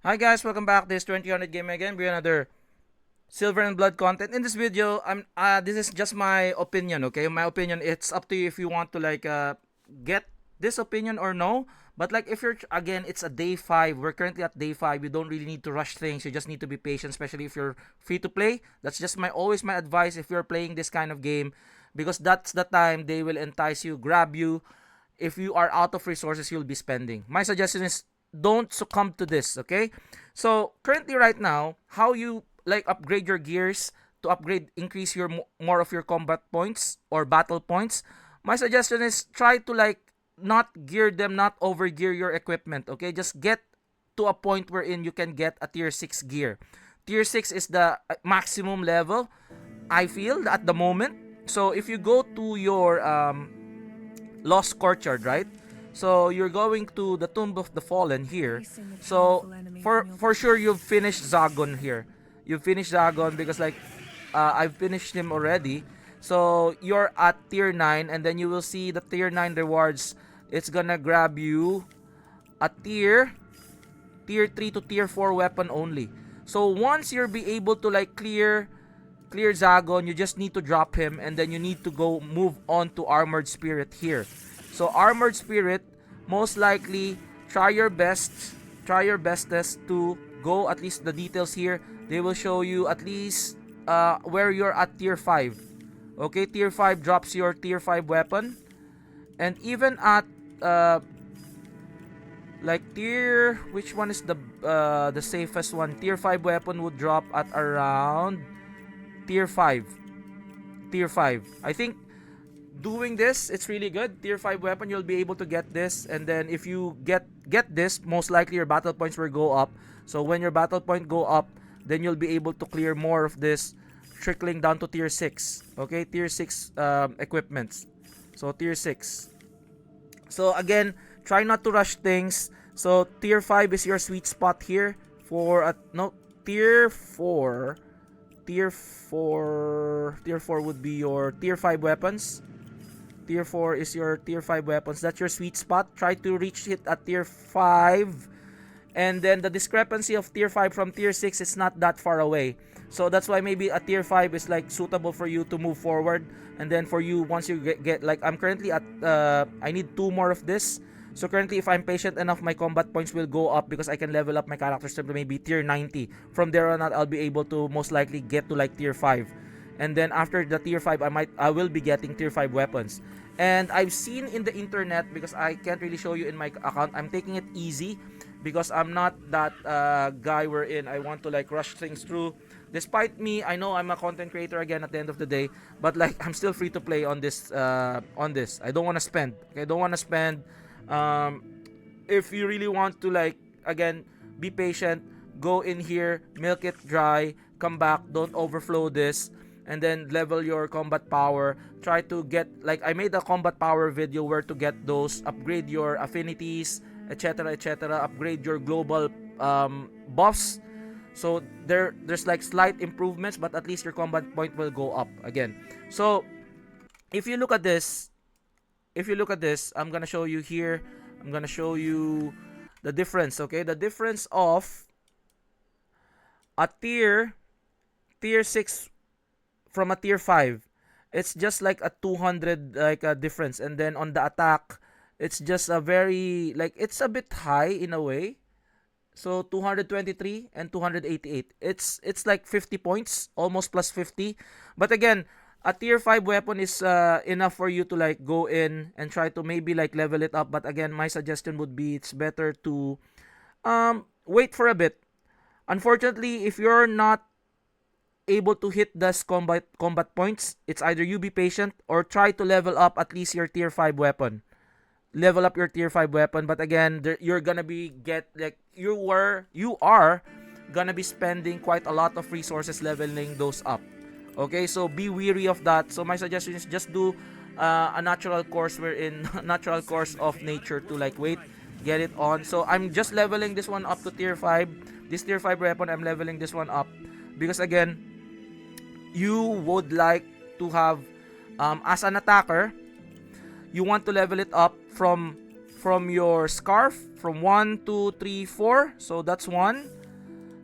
Hi guys, welcome back. This is 2000 Game again with another Silver and Blood content. In this video, this is just my opinion, okay? My opinion, it's up to you if you want to get this opinion or no. But like if you're again, it's a day 5. We're currently at day 5. You don't really need to rush things. You just need to be patient, especially if you're free to play. That's just my always my advice if you're playing this kind of game because that's the time they will entice you, grab you. If you are out of resources you'll be spending. My suggestion is don't succumb to this, okay? So currently right now, how you like upgrade your gears to increase your more of your combat points or battle points. My suggestion is try to like not gear them, not overgear your equipment, okay? Just get to a point wherein you can get a tier 6 gear. Tier 6 is the maximum level I feel at the moment. So if you go to your Lost Courtyard, right? So you're going to the Tomb of the Fallen here. So for sure you've finished Zagon here. You've finished Zagon because like I've finished him already. So you're at tier 9 and then you will see the tier 9 rewards. It's gonna grab you a tier 3 to tier 4 weapon only. So once you'll be able to like clear Zagon, you just need to drop him and then you need to go move on to Armored Spirit here. So Armored Spirit, most likely try your bestest to go at least the details here. They will show you at least where you're at tier 5. Okay, tier 5 drops your tier 5 weapon. And even at like tier, which one is the safest one? Tier 5 weapon would drop at around tier 5. Tier 5. I think doing this, it's really good. Tier 5 weapon, you'll be able to get this. And then if you get this, most likely your battle points will go up. So when your battle point go up, then you'll be able to clear more of this, trickling down to tier 6. Okay, tier 6 equipments. So tier 6. So again, try not to rush things. So tier 5 is your sweet spot here for no, tier 4. Tier 4 would be your tier 5 weapons. Tier 4 is your tier 5 weapons. That's your sweet spot. Try to reach it at tier 5. And then the discrepancy of tier 5 from tier 6 is not that far away. So that's why maybe a tier 5 is like suitable for you to move forward. And then for you, once you get like I'm currently at I need 2 more of this. So currently, if I'm patient enough, my combat points will go up because I can level up my characters to maybe tier 90. From there on out, I'll be able to most likely get to like tier 5. And then after the tier 5, I will be getting tier 5 weapons. And I've seen in the internet, because I can't really show you in my account, I'm taking it easy because I'm not that guy wherein I want to like rush things through. Despite me, I know I'm a content creator again at the end of the day, but like I'm still free to play on this I don't want to spend. Okay, I don't want to spend. um if you really want to like again be patient, go in here, milk it dry, come back, don't overflow this, and then level your combat power. Try to get like I made a combat power video where to get those, upgrade your affinities, etc, etc, upgrade your global buffs. So there's like slight improvements, but at least your combat point will go up again. So if you look at this, I'm gonna show you here. I'm gonna show you the difference. Okay, the difference of a tier 6 from a tier 5. It's just like a 200 like a difference, and then on the attack, it's just a very like it's a bit high in a way. So 223 and 288. It's like 50 points, almost plus 50. But again, a tier 5 weapon is enough for you to like go in and try to maybe like level it up. But again, my suggestion would be it's better to wait for a bit. Unfortunately, if you're not able to hit this combat points, it's either you be patient or try to level up at least your tier 5 weapon. Level up your tier 5 weapon, but again, you're gonna be get like you are gonna be spending quite a lot of resources leveling those up. Okay, so be weary of that. So my suggestion is just do a natural course wherein natural course of nature to like wait, get it on. So I'm just leveling this one up to tier 5. This tier 5 weapon, I'm leveling this one up because again, you would like to have as an attacker, you want to level it up from from your Scarf from 1, 2, 3, 4. So that's 1.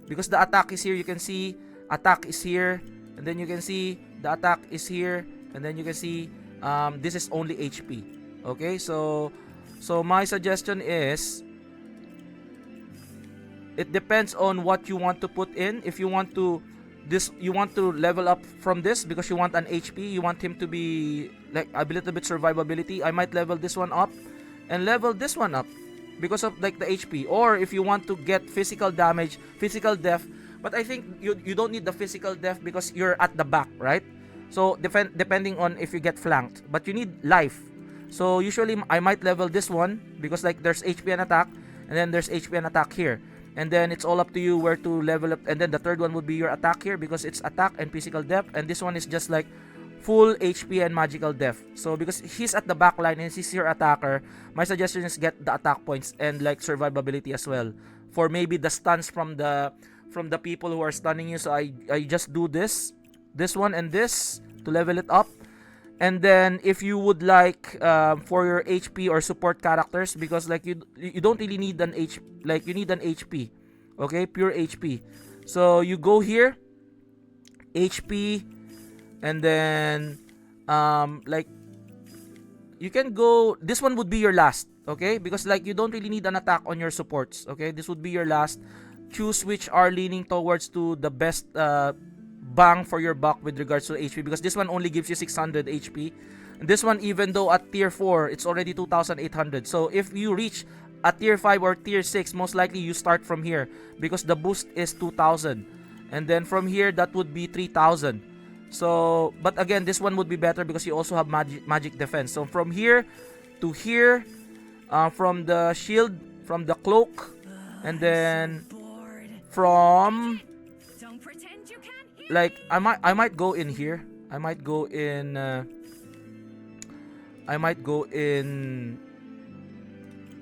Because the attack is here, you can see attack is here. And then you can see the attack is here. And then you can see this is only HP. Okay, so my suggestion is, it depends on what you want to put in. If you want to level up from this because you want an HP, you want him to be like a little bit survivability, I might level this one up and level this one up because of like the HP. Or if you want to get physical damage, physical death, but I think you don't need the physical death because you're at the back, right? So depending on if you get flanked, but you need life. So usually I might level this one because like there's HP and attack, and then there's HP and attack here. And then it's all up to you where to level up. And then the third one would be your attack here because it's attack and physical depth. And this one is just like full HP and magical depth. So because he's at the back line and he's your attacker, my suggestion is get the attack points and like survivability as well. For maybe the stuns from the people who are stunning you. So I just do this one and this to level it up. And then if you would like for your HP or support characters, because like you don't really need an you need an HP, okay, pure HP. So you go here, HP, and then like you can go. This one would be your last, okay, because like you don't really need an attack on your supports, okay. This would be your last. Choose which are leaning towards to the best bang for your buck with regards to HP, because this one only gives you 600 HP. And this one, even though at tier 4 it's already 2800, so if you reach a tier 5 or tier 6, most likely you start from here because the boost is 2000, and then from here that would be 3000. So but again, this one would be better because you also have magic defense. So from here to here, from the shield, from the cloak, and then from like I might go in here. I might go in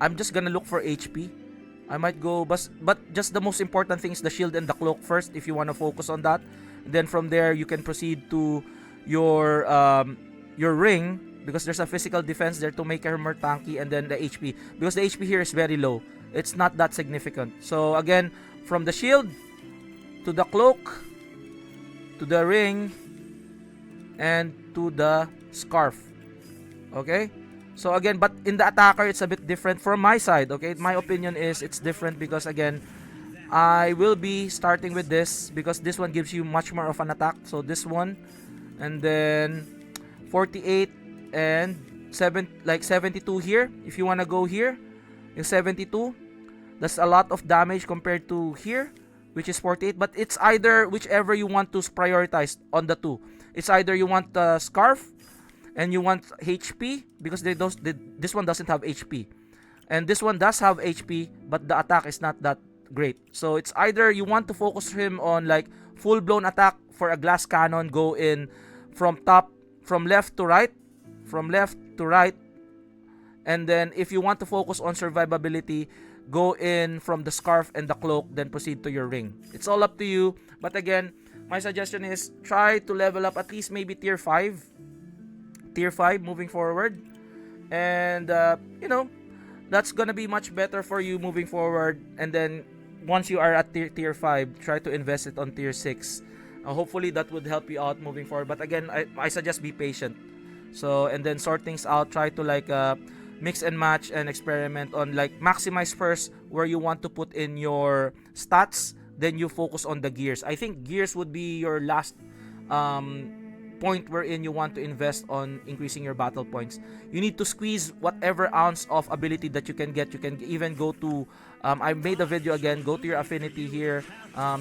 I'm just gonna look for HP. I might go but just the most important thing is the shield and the cloak first if you want to focus on that. And then from there you can proceed to your ring, because there's a physical defense there to make her more tanky, and then the HP, because the HP here is very low. It's not that significant. So again, from the shield to the cloak to the ring and to the scarf. Okay? So again, but in the attacker it's a bit different from my side, okay? My opinion is it's different because again, I will be starting with this because this one gives you much more of an attack. So this one, and then 48 and 72 here. If you want to go here, is 72. That's a lot of damage compared to here, which is 48, but it's either whichever you want to prioritize on the two. It's either you want the scarf and you want HP, because this one doesn't have HP, and this one does have HP, but the attack is not that great. So it's either you want to focus him on like full blown attack for a glass cannon, go in from left to right, and then if you want to focus on survivability, go in from the scarf and the cloak, then proceed to your ring. It's all up to you, but again, my suggestion is try to level up at least maybe tier 5 moving forward, and that's gonna be much better for you moving forward. And then once you are at tier 5, try to invest it on tier 6. Hopefully that would help you out moving forward, but again, I suggest be patient. So, and then sort things out, try to like mix and match and experiment on like maximize first where you want to put in your stats, then you focus on the gears. I think gears would be your last point wherein you want to invest on increasing your battle points. You need to squeeze whatever ounce of ability that you can get. You can even go to I made a video again, go to your affinity here.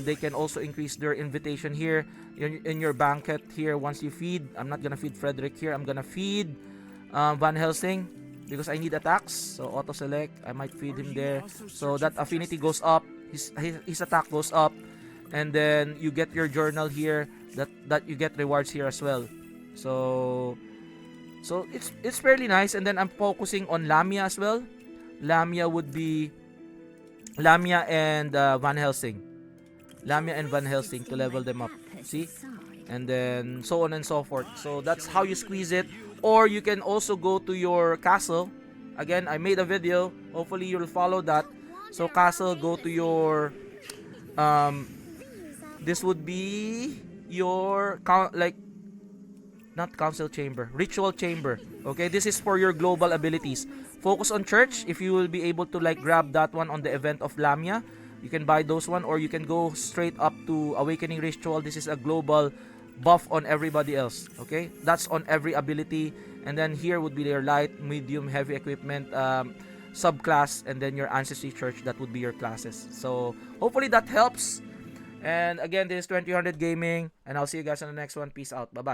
They can also increase their invitation here in your banquet here. Once you feed, I'm not gonna feed Frederick here, I'm gonna feed Van Helsing because I need attacks. So auto select, I might feed him there, so that affinity goes up, his attack goes up, and then you get your journal here, that you get rewards here as well. So it's fairly nice. And then I'm focusing on Lamia as well. Lamia would be Lamia and Van Helsing. Lamia and Van Helsing to level them up. See? And then so on and so forth. So that's how you squeeze it. Or you can also go to your castle Again, I made a video. Hopefully you'll follow that. So castle, go to your this would be your like not council chamber, ritual chamber. Okay, this is for your global abilities. Focus on church. If you will be able to like grab that one on the event of Lamia, you can buy those one, or you can go straight up to awakening ritual. This is a global buff on everybody else. Okay, that's on every ability. And then here would be your light, medium, heavy equipment subclass, and then your ancestry church. That would be your classes. So hopefully that helps. And again, this is 2000 Gaming, and I'll see you guys on the next one. Peace out. Bye bye.